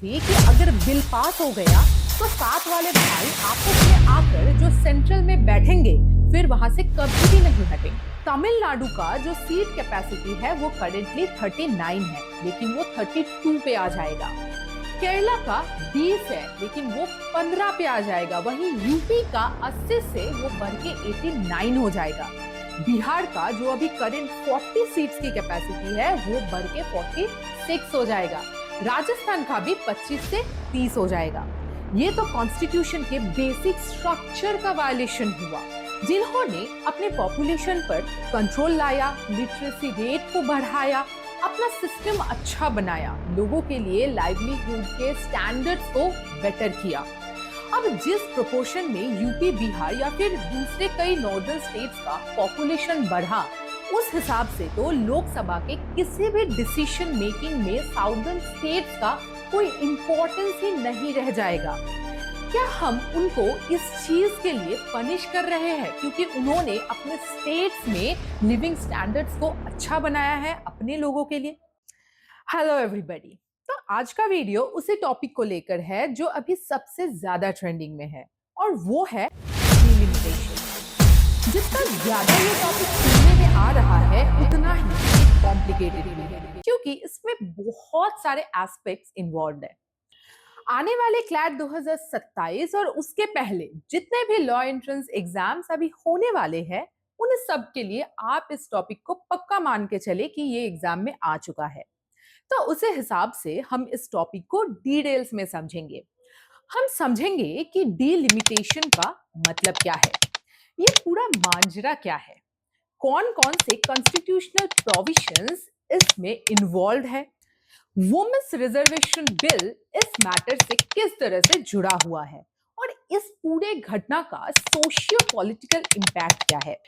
थी कि अगर बिल पास हो गया तो साथ वाले भाई आपस में आकर जो सेंट्रल में बैठेंगे फिर वहां से कभी भी नहीं हटेंगे। तमिलनाडु का जो सीट कैपेसिटी है वो करेंटली 39 है, लेकिन वो 32 पे आ जाएगा। केरला का 20 है, लेकिन वो 15 पे आ जाएगा। वहीं यूपी का 80 से वो बढ़ के 89 हो जाएगा। बिहार का जो अभी करंट 40 सीट्स की कैपेसिटी है वो बढ़ के 46 हो जाएगा। राजस्थान का भी 25 से 30 हो जाएगा। ये तो कॉन्स्टिट्यूशन के बेसिक स्ट्रक्चर का वायलेशन हुआ। जिन्होंने अपने पॉपुलेशन पर कंट्रोल लाया, लिटरेसी रेट को बढ़ाया, अपना सिस्टम अच्छा बनाया, लोगों के लिए लाइवलीहुड के स्टैंडर्ड्स को बेटर किया। अब जिस प्रोपोर्शन में यूपी, बिहार या फिर दूसरे कई नॉर्दर्न स्टेट्स का पॉपुलेशन बढ़ा, उस हिसाब से तो लोकसभा के किसी भी डिसीजन मेकिंग में साउदर्न स्टेट्स का कोई इंपॉर्टेंस ही नहीं रह जाएगा। क्या हम उनको इस चीज के लिए पनिश कर रहे हैं क्योंकि उन्होंने अपने स्टेट्स में लिविंग स्टैंडर्ड्स को अच्छा बनाया है अपने लोगों के लिए? Hello everybody. तो आज का वीडियो उसी टॉपिक को लेकर है जो अभी सबसे ज्यादा ट्रेंडिंग में है, और वो है डिलिमिटेशन। जितना ज्यादा ये टॉपिक सुनने में आ रहा है उतना ही कॉम्प्लिकेटेड भी है, क्योंकि इसमें बहुत सारे एस्पेक्ट्स इन्वॉल्व है। आने वाले क्लैट 2027 और उसके पहले जितने भी लॉ एंट्रेंस एग्जाम्स अभी होने वाले हैं, उन सब के लिए आप इस टॉपिक को पक्का मान के चले कि ये एग्जाम में आ चुका है। तो उसी हिसाब से हम इस टॉपिक को डिटेल्स में समझेंगे। हम समझेंगे कि डिलिमिटेशन का मतलब क्या है, ये पूरा मांजरा क्या है, कौन कौन से कॉन्स्टिट्यूशनल प्रोविजंस इसमें इन्वॉल्व है, वुमेन्स रिजर्वेशन बिल इस मैटर से किस तरह से जुड़ा हुआ है, और इस पूरे घटना का सोशियो पॉलिटिकल इंपैक्ट क्या है।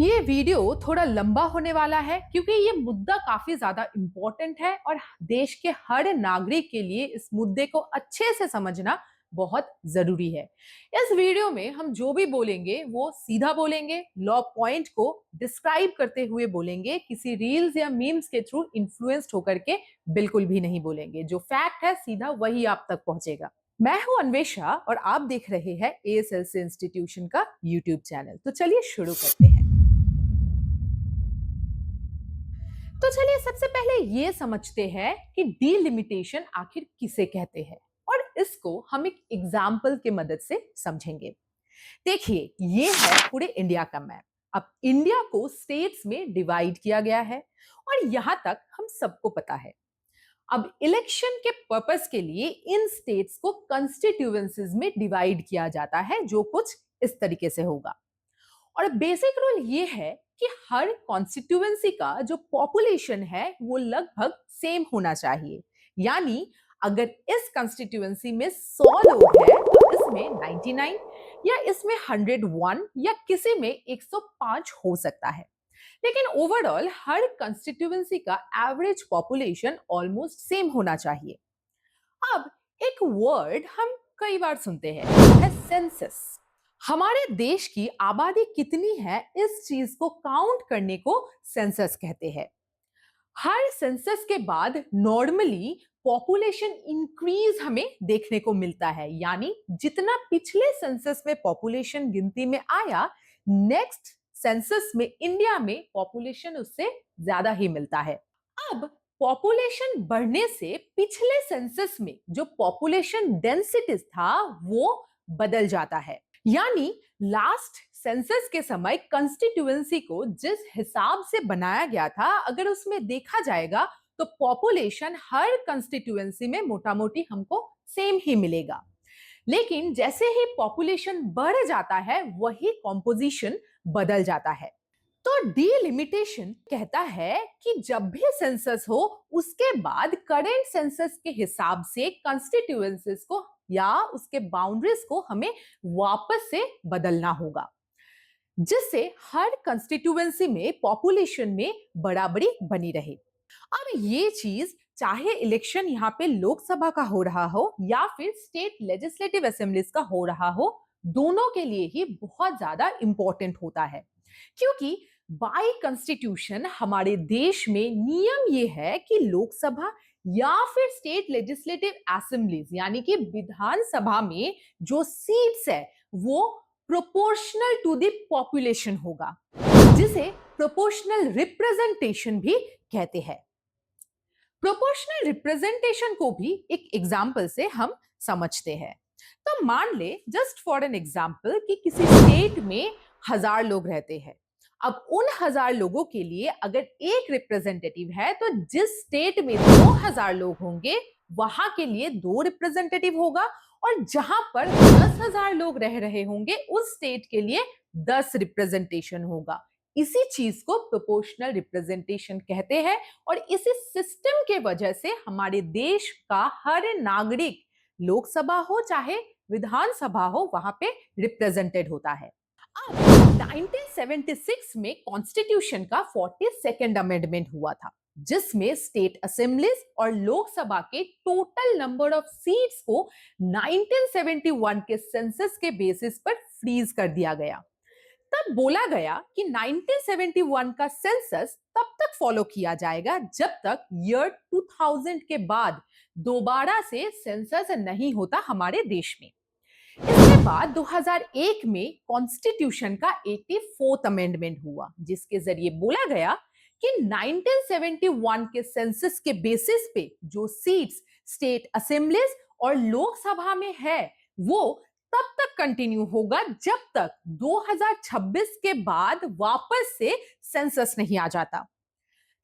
ये वीडियो थोड़ा लंबा होने वाला है क्योंकि ये मुद्दा काफी ज्यादा इंपॉर्टेंट है और देश के हर नागरिक के लिए इस मुद्दे को अच्छे से समझना बहुत जरूरी है। इस वीडियो में हम जो भी बोलेंगे वो सीधा बोलेंगे, लॉ पॉइंट को डिस्क्राइब करते हुए बोलेंगे, किसी रील्स या मीम्स के थ्रू इन्फ्लुएंस्ड होकर के बिल्कुल भी नहीं बोलेंगे। जो फैक्ट है सीधा वही आप तक पहुंचेगा। मैं हूं अन्वेषा और आप देख रहे हैं एएसएलसी इंस्टीट्यूशन का यूट्यूब चैनल। तो चलिए शुरू करते हैं। तो चलिए सबसे पहले ये समझते हैं कि डिलिमिटेशन आखिर किसे कहते हैं, और इसको हम एक एग्जाम्पल के मदद से समझेंगे। देखिए, ये है पूरे इंडिया का मैप। अब इंडिया को स्टेट्स में डिवाइड किया गया है और यहां तक हम सबको पता है। अब इलेक्शन के पर्पस के लिए इन स्टेट्स को कंस्टिट्यूएंसीज में डिवाइड किया जाता है, जो कुछ इस तरीके से होगा। और बेसिक रूल ये है कि हर कॉन्स्टिट्यूएंसी का जो पॉपुलेशन है वो लगभग सेम होना चाहिए। यानी अगर इस कॉन्स्टिट्यूएंसी में 100 लोग हैं तो इसमें 99 या इसमें 101 या किसी में 105 हो सकता है। लेकिन ओवरऑल हर कॉन्स्टिट्यूएंसी का एवरेज पॉपुलेशन ऑलमोस्ट सेम होना चाहिए। अब एक वर्ड हम कई बार सुनते हैं, वो है सेंसस। हमारे देश की आबादी कितनी है इस चीज को काउंट करने को सेंसस कहते हैं। हर सेंसस के बाद नॉर्मली पॉपुलेशन इंक्रीज हमें देखने को मिलता है, यानी जितना पिछले सेंसस में पॉपुलेशन गिनती में आया, नेक्स्ट सेंसस में इंडिया में पॉपुलेशन उससे ज्यादा ही मिलता है। अब पॉपुलेशन बढ़ने से पिछले सेंसस में जो पॉपुलेशन डेंसिटी था वो बदल जाता है। यानी लास्ट सेंसस के समय कंस्टिट्यूएंसी को जिस हिसाब से बनाया गया था, अगर उसमें देखा जाएगा तो पॉपुलेशन हर कंस्टिट्यूएंसी में मोटा मोटी हमको सेम ही मिलेगा। लेकिन जैसे ही पॉपुलेशन बढ़ जाता है वही कॉम्पोजिशन बदल जाता है। तो डिलिमिटेशन कहता है कि जब भी सेंसस हो उसके बाद करेंट सेंसस के हिसाब से कंस्टिट्यूएंसीज को या उसके बाउंड्रीज को हमें वापस से बदलना होगा, जिससे हर कंस्टिट्यूएंसी में पॉपुलेशन में बराबरी बनी रहे। अब ये चीज चाहे इलेक्शन यहाँ पे लोकसभा का हो रहा हो या फिर स्टेट लेजिस्लेटिव असेंबलीज का हो रहा हो, दोनों के लिए ही बहुत ज्यादा इंपॉर्टेंट होता है। क्योंकि बाय कॉन्स्टिट्यूशन हमारे देश में नियम ये है कि लोकसभा या फिर स्टेट लेजिस्लेटिव असेंबलीज यानी कि विधानसभा में जो सीट्स है वो प्रोपोर्शनल टू द पॉपुलेशन होगा, जिसे प्रोपोर्शनल रिप्रेजेंटेशन भी कहते हैं। प्रोपोर्शनल रिप्रेजेंटेशन को भी एक एग्जाम्पल से हम समझते हैं। तो मान ले जस्ट फॉर एन एग्जाम्पल कि किसी स्टेट में 1000 लोग रहते हैं। अब उन 1000 लोगों के लिए अगर एक रिप्रेजेंटेटिव है तो जिस स्टेट में 2000 लोग होंगे वहां के लिए 2 रिप्रेजेंटेटिव होगा, और जहां पर 10,000 लोग रह रहे होंगे उस स्टेट के लिए 10 रिप्रेजेंटेशन होगा। इसी चीज को प्रोपोर्शनल रिप्रेजेंटेशन कहते हैं, और इसी सिस्टम के वजह से हमारे देश का हर नागरिक, लोकसभा हो चाहे विधानसभा हो, वहां पे रिप्रेजेंटेड होता है। अब 1976 में कॉन्स्टिट्यूशन का 42nd अमेंडमेंट हुआ था, जिसमें स्टेट असेंबलीज और लोकसभा के टोटल नंबर ऑफ सीट्स को 1971 के सेंसस के बेसिस पर फ्रीज कर दिया गया। तब बोला गया कि 1971 का सेंसस तब तक फॉलो किया जाएगा जब तक ईयर 2000 के बाद दोबारा से सेंसस नहीं होता हमारे देश में। इसके बाद 2001 में कॉन्स्टिट्यूशन का 84th अमेंडमेंट हुआ, जिसके जरिए बोला गया कि 1971 के सेंसस के बेसिस पे जो सीट्स स्टेट असेंबलीज और लोकसभा में है वो तब तक कंटिन्यू होगा जब तक 2026 के बाद वापस से सेंसस नहीं आ जाता।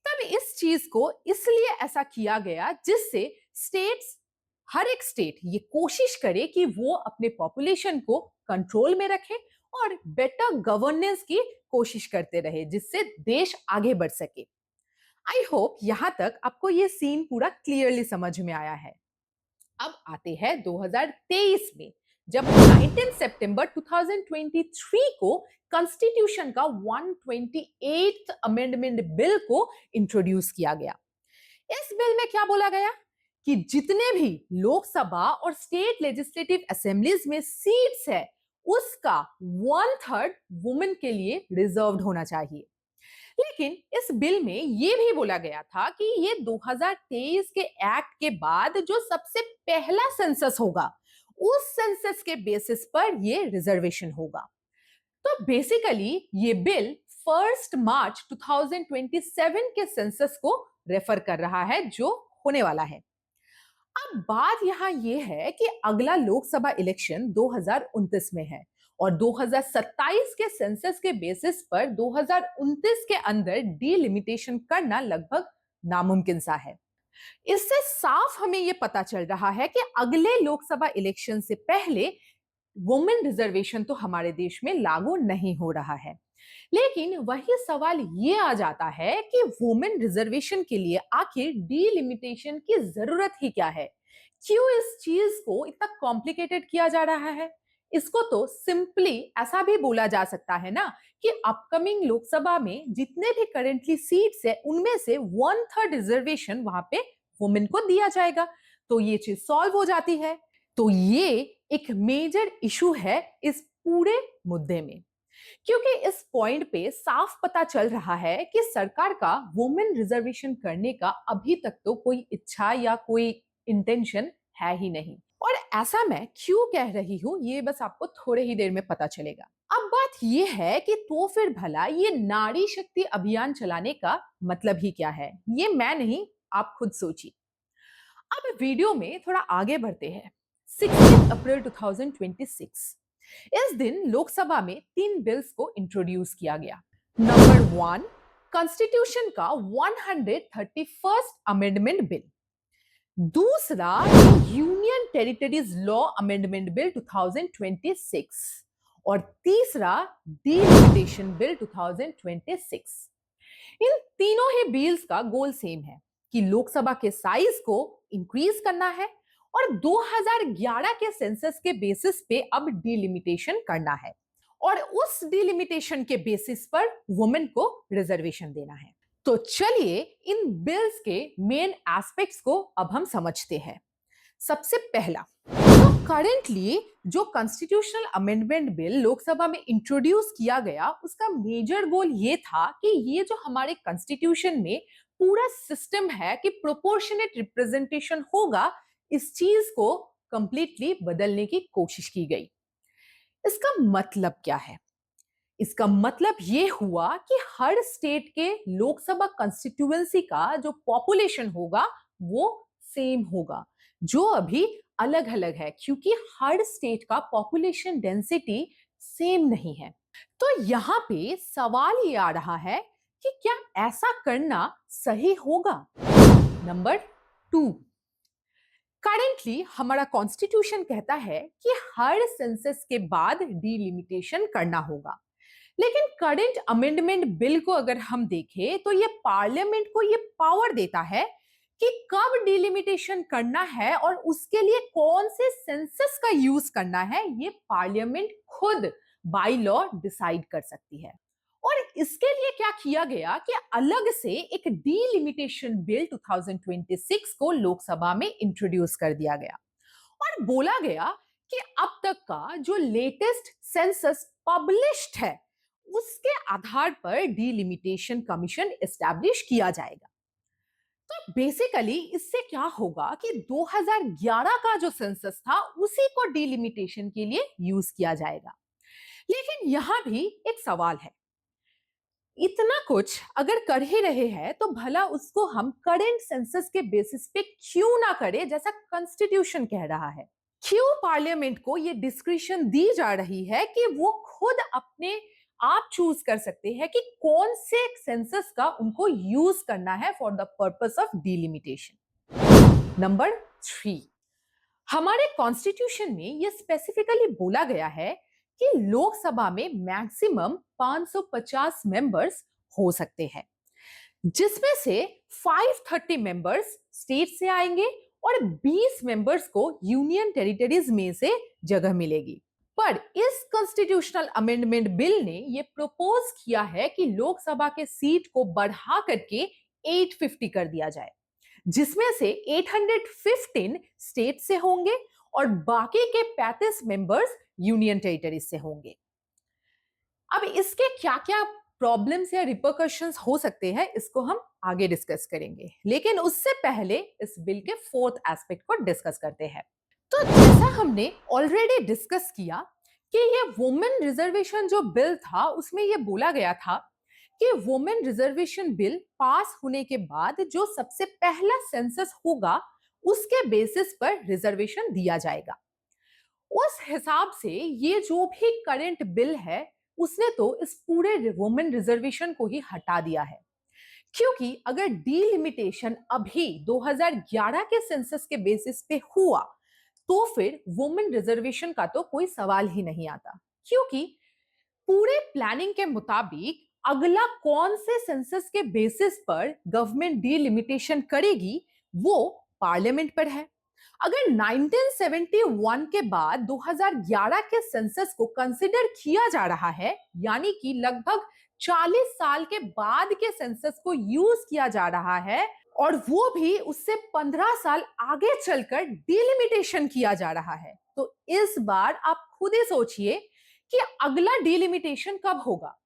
तब इस चीज को इसलिए ऐसा किया गया जिससे स्टेट्स, हर एक स्टेट ये कोशिश करे कि वो अपने पॉपुलेशन को कंट्रोल में रखे और बेटर गवर्नेंस की कोशिश करते रहे, जिससे देश आगे बढ़ सके। आई होप यहां तक आपको ये सीन पूरा क्लियरली समझ में आया है। अब आते हैं 2023 में, जब 19 सितंबर 2023 को कॉन्स्टिट्यूशन का 128th अमेंडमेंट बिल को इंट्रोड्यूस किया गया। इस बिल में क्या बोला गया कि जितने भी लोकसभा और स्टेट लेजिस्लेटिव असेंबलीज में सीट्स है उसका 1/3 वुमेन के लिए रिजर्व्ड होना चाहिए। लेकिन इस बिल में यह भी बोला गया था कि ये 2023 के एक्ट के बाद जो सबसे पहला सेंसस होगा उस सेंसस के बेसिस पर ये रिजर्वेशन होगा। तो बेसिकली ये बिल 1 मार्च 2027 के सेंसस को रेफर कर रहा है जो होने वाला है। अब बात यहां यह है कि अगला लोकसभा इलेक्शन 2029 में है और 2027 के सेंसस के बेसिस पर 2029 के अंदर डीलिमिटेशन करना लगभग नामुमकिन सा है। इससे साफ हमें यह पता चल रहा है कि अगले लोकसभा इलेक्शन से पहले वुमेन रिजर्वेशन तो हमारे देश में लागू नहीं हो रहा है। लेकिन वही सवाल ये आ जाता है कि वुमेन रिजर्वेशन के लिए आखिर डीलिमिटेशन की जरूरत ही क्या है? क्यों इस चीज को इतना कॉम्प्लिकेटेड किया जा रहा है? इसको तो सिंपली ऐसा भी बोला जा सकता है ना कि अपकमिंग लोकसभा में जितने भी करेंटली सीट्स है उनमें से 1/3 रिजर्वेशन वहां पे वुमेन को दिया जाएगा, तो ये चीज सॉल्व हो जाती है। तो ये एक मेजर इशू है इस पूरे मुद्दे में, क्योंकि इस पॉइंट पे साफ पता चल रहा है कि सरकार का वुमेन रिजर्वेशन करने का अभी तक तो कोई इच्छा या कोई इंटेंशन है ही नहीं। और ऐसा मैं क्यों कह रही हूं ये बस आपको थोड़े ही देर में पता चलेगा। अब बात ये है कि तो फिर भला ये नारी शक्ति अभियान चलाने का मतलब ही क्या है? ये मैं नहीं, आप खुद सोचिए। अब वीडियो में थोड़ा आगे बढ़ते हैं। 16 अप्रैल 2026 इस दिन लोकसभा में 3 बिल्स को इंट्रोड्यूस किया गया। नंबर 1, कॉन्स्टिट्यूशन का 131st अमेंडमेंट बिल। दूसरा, union territories law amendment bill 2026 और तीसरा डीलिमिटेशन बिल 2026। इन तीनों ही बिल्स का गोल सेम है कि लोकसभा के साइज को इंक्रीज करना है और 2011 के सेंसस के बेसिस पे अब डीलिमिटेशन करना है और उस डीलिमिटेशन के बेसिस पर वुमेन को रिजर्वेशन देना है। तो चलिए इन बिल्स के मेन एस्पेक्ट्स को अब हम समझते हैं। सबसे पहला, तो करेंटली जो कॉन्स्टिट्यूशनल अमेंडमेंट बिल लोकसभा में इंट्रोड्यूस किया गया उसका मेजर गोल ये था कि ये जो हमारे कॉन्स्टिट्यूशन में पूरा सिस्टम है कि प्रोपोर्शनेट रिप्रेजेंटेशन होगा, इस चीज को कंप्लीटली बदलने की कोशिश की गई। इसका मतलब क्या है? इसका मतलब ये हुआ कि हर स्टेट के लोकसभा कंस्टिट्यूएंसी का जो पॉपुलेशन होगा वो सेम होगा, जो अभी अलग अलग है क्योंकि हर स्टेट का पॉपुलेशन डेंसिटी सेम नहीं है। तो यहां पे सवाल ये आ रहा है कि क्या ऐसा करना सही होगा? नंबर 2, करेंटली हमारा कॉन्स्टिट्यूशन कहता है कि हर सेंसस के बाद डिलिमिटेशन करना होगा, लेकिन करंट अमेंडमेंट बिल को अगर हम देखें तो ये पार्लियामेंट को ये पावर देता है कि कब डिलिमिटेशन करना है और उसके लिए कौन से सेंसस का यूज करना है, ये पार्लियामेंट खुद बाय लॉ डिसाइड कर सकती है। और इसके लिए क्या किया गया कि अलग से एक डिलिमिटेशन बिल 2026 को लोकसभा में इंट्रोड्यूस कर दिया गया और बोला गया कि अब तक का जो लेटेस्ट सेंसस पब्लिश्ड है उसके आधार पर डिलिमिटेशन कमीशन एस्टैब्लिश किया जाएगा। तो बेसिकली इससे क्या होगा कि 2011 का जो सेंसस था उसी को डिलिमिटेशन के लिए यूज किया जाएगा। लेकिन यहां भी एक सवाल है, इतना कुछ अगर कर ही रहे हैं तो भला उसको हम करंट सेंसस के बेसिस पे क्यों ना करें जैसा कॉन्स्टिट्यूशन कह रहा है? क्यों पार्लियामेंट को ये डिस्क्रिशन दी जा रही है कि वो खुद अपने आप चूज कर सकते हैं कि कौन से सेंसस का उनको यूज करना है for the purpose of delimitation? Number 3, हमारे कॉन्स्टिट्यूशन में ये स्पेसिफिकली बोला गया है कि लोकसभा में मैक्सिमम 550 मेंबर्स हो सकते हैं, जिसमें से 530 मेंबर्स स्टेट से आएंगे और 20 मेंबर्स को यूनियन टेरिटरीज में से जगह मिलेगी। पर इस कॉन्स्टिट्यूशनल अमेंडमेंट बिल ने यह प्रपोज किया है कि लोकसभा के सीट को बढ़ा करके 850 कर दिया जाए, जिसमें से 815 स्टेट से होंगे और बाकी के 35 मेंबर्स यूनियन टेरिटरीज से होंगे। अब इसके क्या क्या प्रॉब्लम्स या रिपरकशंस हो सकते हैं इसको हम आगे डिस्कस करेंगे, लेकिन उससे पहले इस बिल के फोर्थ एस्पेक्ट को डिस्कस करते हैं। तो जैसा हमने ऑलरेडी डिस्कस किया कि ये वुमेन रिजर्वेशन जो बिल था उसमें ये बोला गया था कि वुमेन रिजर्वेशन बिल पास होने के बाद जो सबसे पहला सेंसस होगा उसके बेसिस पर रिजर्वेशन दिया जाएगा। उस हिसाब से ये जो भी करंट बिल है उसने तो इस पूरे वुमेन रिजर्वेशन को ही हटा दिया है, क्योंकि अगर डिलिमिटेशन अभी 2011 के सेंसस के बेसिस पे हुआ तो फिर वुमेन रिजर्वेशन का तो कोई सवाल ही नहीं आता, क्योंकि पूरे प्लानिंग के मुताबिक अगला कौन से सेंसस के बेसिस पर गवर्नमेंट डिलिमिटेशन करेगी वो पार्लियामेंट पर है। अगर 1971 के बाद 2011 के सेंसस को कंसिडर किया जा रहा है, यानी कि लगभग 40 साल के बाद के सेंसस को यूज किया जा रहा है और वो भी उससे 15 साल आगे चलकर डिलिमिटेशन किया जा रहा है, तो इस बार आप खुद ही सोचिए कि अगला डिलिमिटेशन कब होगा।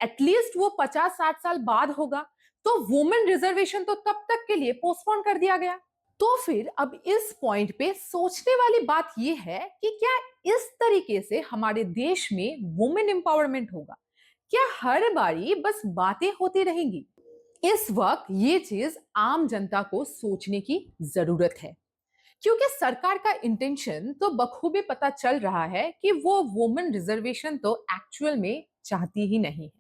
एटलीस्ट वो 50-60 साल बाद होगा, तो वुमेन रिजर्वेशन तो तब तक के लिए पोस्टपोन कर दिया गया। तो फिर अब इस पॉइंट पे सोचने वाली बात यह है कि क्या इस तरीके से हमारे देश में वुमेन एम्पावरमेंट होगा? क्या हर बारी बस बातें होती रहेंगी? इस वक्त ये चीज आम जनता को सोचने की जरूरत है, क्योंकि सरकार का इंटेंशन तो बखूबी पता चल रहा है कि वो वुमेन रिजर्वेशन तो एक्चुअल में चाहती ही नहीं है।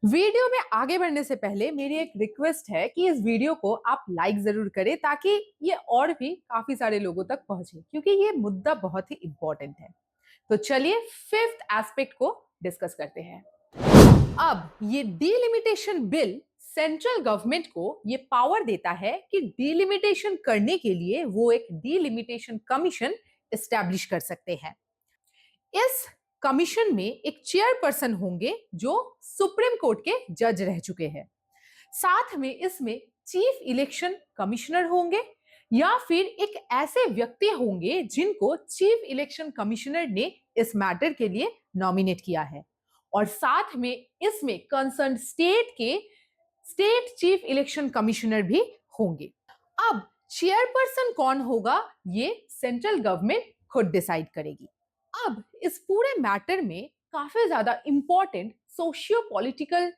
वीडियो में आगे बढ़ने से पहले मेरी एक रिक्वेस्ट है कि इस वीडियो को आप लाइक जरूर करें ताकि ये और भी काफी सारे लोगों तक पहुंचे, क्योंकि ये मुद्दा बहुत ही इंपॉर्टेंट है। तो चलिए फिफ्थ एस्पेक्ट को डिस्कस करते हैं। अब ये डिलिमिटेशन बिल सेंट्रल गवर्नमेंट को ये पावर देता है कि डिलिमिटेशन करने के लिए वो एक डिलिमिटेशन कमीशन एस्टैब्लिश कर सकते हैं। इस कमीशन में एक चेयरपर्सन होंगे जो सुप्रीम कोर्ट के जज रह चुके हैं। साथ में इसमें चीफ इलेक्शन कमिश्नर होंगे या फिर एक ऐसे व्यक्ति होंगे जिनको चीफ इलेक्शन कमिश्नर ने इस मैटर के लिए नॉमिनेट किया है, और साथ में इसमें कंसर्न स्टेट के स्टेट चीफ इलेक्शन कमिश्नर भी होंगे। अब चेयरपर्सन कौन होगा ये सेंट्रल गवर्नमेंट खुद डिसाइड करेगी। अब इस पूरे मैटर में काफी ज्यादा important socio political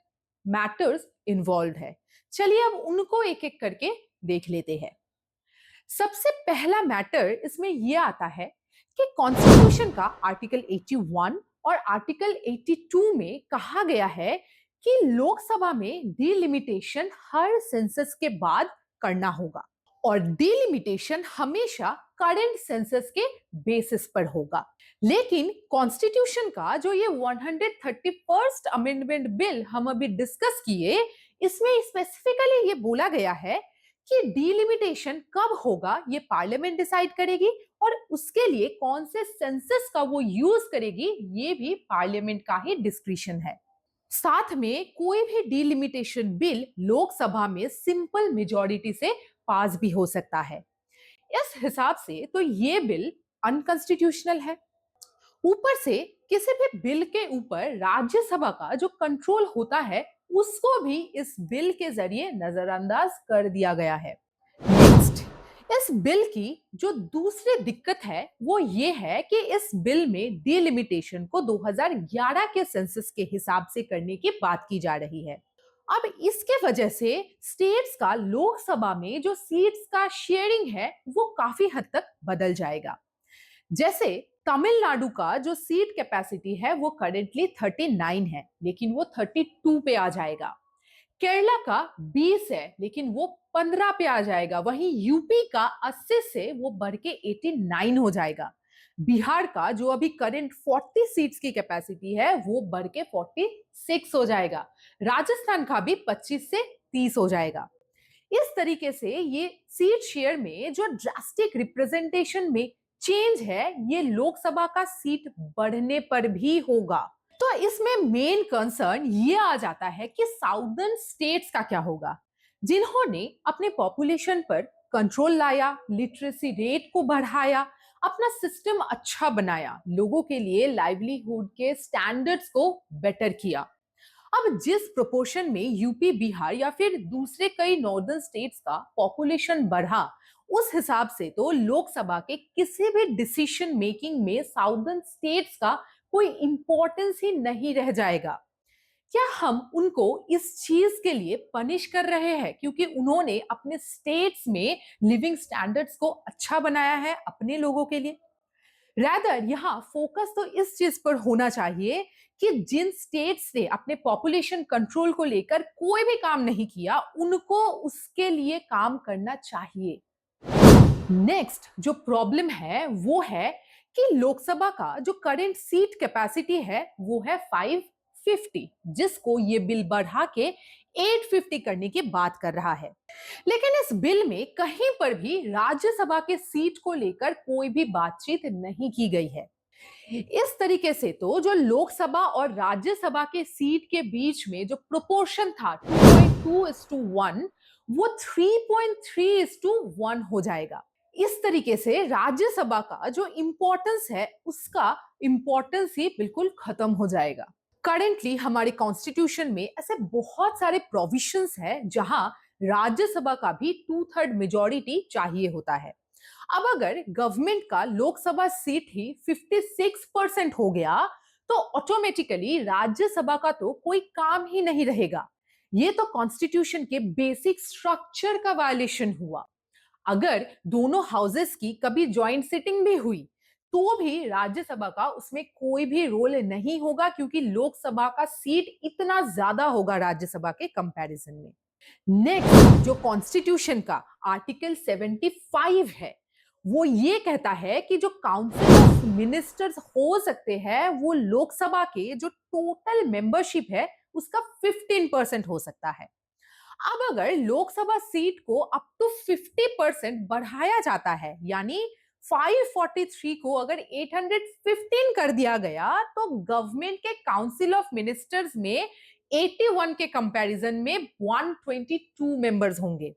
matters involve है। चलिए अब उनको एक एक करके देख लेते हैं। सबसे पहला मैटर इसमें यह आता है कि कॉन्स्टिट्यूशन का आर्टिकल 81 और आर्टिकल 82 में कहा गया है कि लोकसभा में डिलिमिटेशन हर सेंसस के बाद करना होगा और डिलिमिटेशन हमेशा करंट सेंसस के बेसिस पर होगा। लेकिन कॉन्स्टिट्यूशन का जो ये 131st अमेंडमेंट बिल हम अभी डिस्कस किए, इसमें स्पेसिफिकली ये बोला गया है कि डिलिमिटेशन कब होगा ये पार्लियामेंट डिसाइड करेगी और उसके लिए कौन से सेंसस का वो यूज करेगी ये भी पार्लियामेंट का ही डिस्क्रिशन है। साथ में कोई भी डिलिमिटेशन बिल लोकसभा में सिंपल मेजॉरिटी से पास भी हो सकता है। इस हिसाब से तो ये बिल अनकॉन्स्टिट्यूशनल है। ऊपर से किसी भी बिल के ऊपर राज्यसभा का जो कंट्रोल होता है उसको भी इस बिल के जरिए नजरअंदाज कर दिया गया है। नेक्स्ट, इस बिल की जो दूसरी दिक्कत है वो ये है कि इस बिल में डिलिमिटेशन को 2011 के सेंसस के हिसाब से करने की बात की जा रही है। अब इसके वजह से स्टेट्स का लोकसभा में जो सीट्स का शेयरिंग है वो काफी हद तक बदल जाएगा। जैसे तमिलनाडु का जो सीट कैपेसिटी है वो करेंटली 39 है, लेकिन वो 32 पे आ जाएगा। केरला का 20 है, लेकिन वो 15 पे आ जाएगा। वहीं यूपी का 80 से वो बढ़ के 89 हो जाएगा। बिहार का जो अभी करंट 40 सीट्स की कैपेसिटी है वो बढ़ के 46 हो जाएगा। राजस्थान का भी 25 से 30 हो जाएगा। इस तरीके से ये सीट शेयर में जो ड्रास्टिक रिप्रेजेंटेशन में चेंज है ये लोकसभा का सीट बढ़ने पर भी होगा। तो इसमें मेन कंसर्न ये आ जाता है कि साउदर्न स्टेट्स का क्या होगा, जिन्होंने अपने पॉपुलेशन पर कंट्रोल लाया, लिटरेसी रेट को बढ़ाया, अपना सिस्टम अच्छा बनाया, लोगों के लिए लाइवलीहुड के स्टैंडर्ड्स को बेटर किया। अब जिस प्रोपोर्शन में यूपी, बिहार या फिर दूसरे कई नॉर्दर्न स्टेट्स का पॉपुलेशन बढ़ा, उस हिसाब से तो लोकसभा के किसी भी डिसीजन मेकिंग में साउदर्न स्टेट्स का कोई इंपॉर्टेंस ही नहीं रह जाएगा। क्या हम उनको इस चीज के लिए पनिश कर रहे हैं क्योंकि उन्होंने अपने स्टेट्स में लिविंग स्टैंडर्ड्स को अच्छा बनाया है अपने लोगों के लिए? रैदर यहाँ फोकस तो इस चीज पर होना चाहिए कि जिन स्टेट्स ने अपने पॉपुलेशन कंट्रोल को लेकर कोई भी काम नहीं किया उनको उसके लिए काम करना चाहिए। नेक्स्ट जो प्रॉब्लम है वो है कि लोकसभा का जो करंट सीट कैपेसिटी है वो है 550, जिसको ये बिल बढ़ा के 850 करने की बात कर रहा है। लेकिन इस बिल में कहीं पर भी राज्यसभा के सीट को लेकर कोई भी बातचीत नहीं की गई है। इस तरीके से तो जो लोकसभा और राज्यसभा के सीट के बीच में जो प्रोपोर्शन था 2.2:1 वो 3.3:1 हो जाएगा। इस तरीके से राज्यसभा का जो इंपॉर्टेंस है उसका इंपॉर्टेंस ही बिल्कुल खत्म हो जाएगा। करेंटली हमारे कॉन्स्टिट्यूशन में ऐसे बहुत सारे प्रोविजंस है जहां राज्यसभा का भी 2/3 मेजॉरिटी चाहिए होता है। अब अगर गवर्नमेंट का लोकसभा सीट ही 56% हो गया तो ऑटोमेटिकली राज्यसभा का तो कोई काम ही नहीं रहेगा। ये तो कॉन्स्टिट्यूशन के बेसिक स्ट्रक्चर का वायलेशन हुआ। अगर दोनों हाउसेस की कभी ज्वाइंट सिटिंग भी हुई तो भी राज्यसभा का उसमें कोई भी रोल नहीं होगा क्योंकि लोकसभा का सीट इतना ज्यादा होगा राज्यसभा के कंपैरिजन में। नेक्स्ट जो कॉन्स्टिट्यूशन का आर्टिकल 75 है वो ये कहता है कि जो काउंसिल ऑफ मिनिस्टर्स हो सकते हैं वो लोकसभा के जो टोटल मेंबरशिप है उसका 15% हो सकता है। अब अगर लोकसभा सीट को अप टू 50% बढ़ाया जाता है यानी 543 को अगर 815 कर दिया गया तो गवर्नमेंट के काउंसिल ऑफ मिनिस्टर्स में 81 के कंपैरिजन में 122 मेंबर्स होंगे।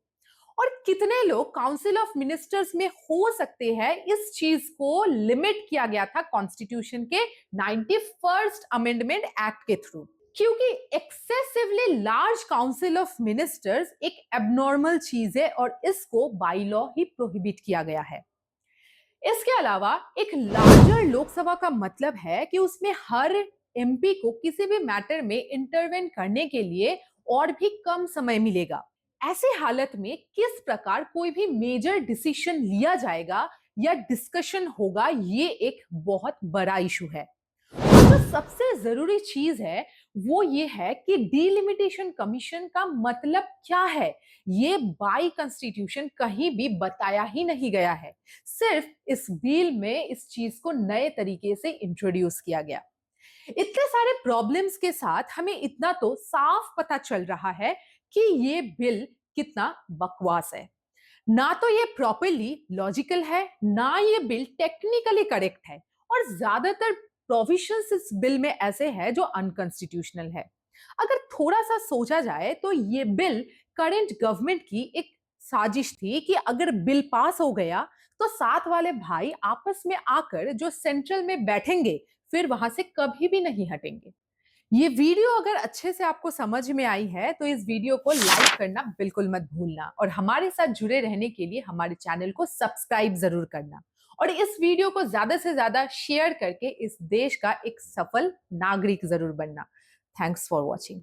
और कितने लोग काउंसिल ऑफ मिनिस्टर्स में हो सकते हैं इस चीज को लिमिट किया गया था कॉन्स्टिट्यूशन के 91st अमेंडमेंट एक्ट के थ्रू। क्योंकि excessively large council of ministers एक एबनॉर्मल चीज है और इसको बाई लॉ ही प्रोहिबिट किया गया है। इसके अलावा एक लार्जर लोकसभा का मतलब है कि उसमें हर एमपी को किसी भी मैटर में इंटरवेन करने के लिए और भी कम समय मिलेगा। ऐसे हालत में किस प्रकार कोई भी मेजर डिसीजन लिया जाएगा या डिस्कशन होगा, ये एक बहुत बड़ा इशू है। जो सबसे जरूरी चीज है वो ये है कि डीलिमिटेशन कमीशन का मतलब क्या है, ये बाय कॉन्स्टिट्यूशन कहीं भी बताया ही नहीं गया है। सिर्फ इस बिल में इस चीज को नए तरीके से इंट्रोड्यूस किया गया। इतने सारे प्रॉब्लम्स के साथ हमें इतना तो साफ पता चल रहा है कि ये बिल कितना बकवास है। ना तो ये प्रॉपरली लॉजिकल है, ना ये बिल टेक्निकली करेक्ट है, और ज्यादातर प्रोविजंस इस बिल में ऐसे हैं जो अनकॉन्स्टिट्यूशनल है। अगर थोड़ा सा सोचा जाए तो ये बिल करंट गवर्नमेंट की एक साजिश थी कि अगर बिल पास हो गया तो साथ वाले भाई आपस में आकर जो सेंट्रल में बैठेंगे, फिर वहां से कभी भी नहीं हटेंगे। ये वीडियो अगर अच्छे से आपको समझ में आई है तो इस वीडियो को लाइक करना बिल्कुल मत भूलना, और हमारे साथ जुड़े रहने के लिए हमारे चैनल को सब्सक्राइब जरूर करना, और इस वीडियो को ज्यादा से ज्यादा शेयर करके इस देश का एक सफल नागरिक जरूर बनना। Thanks for watching.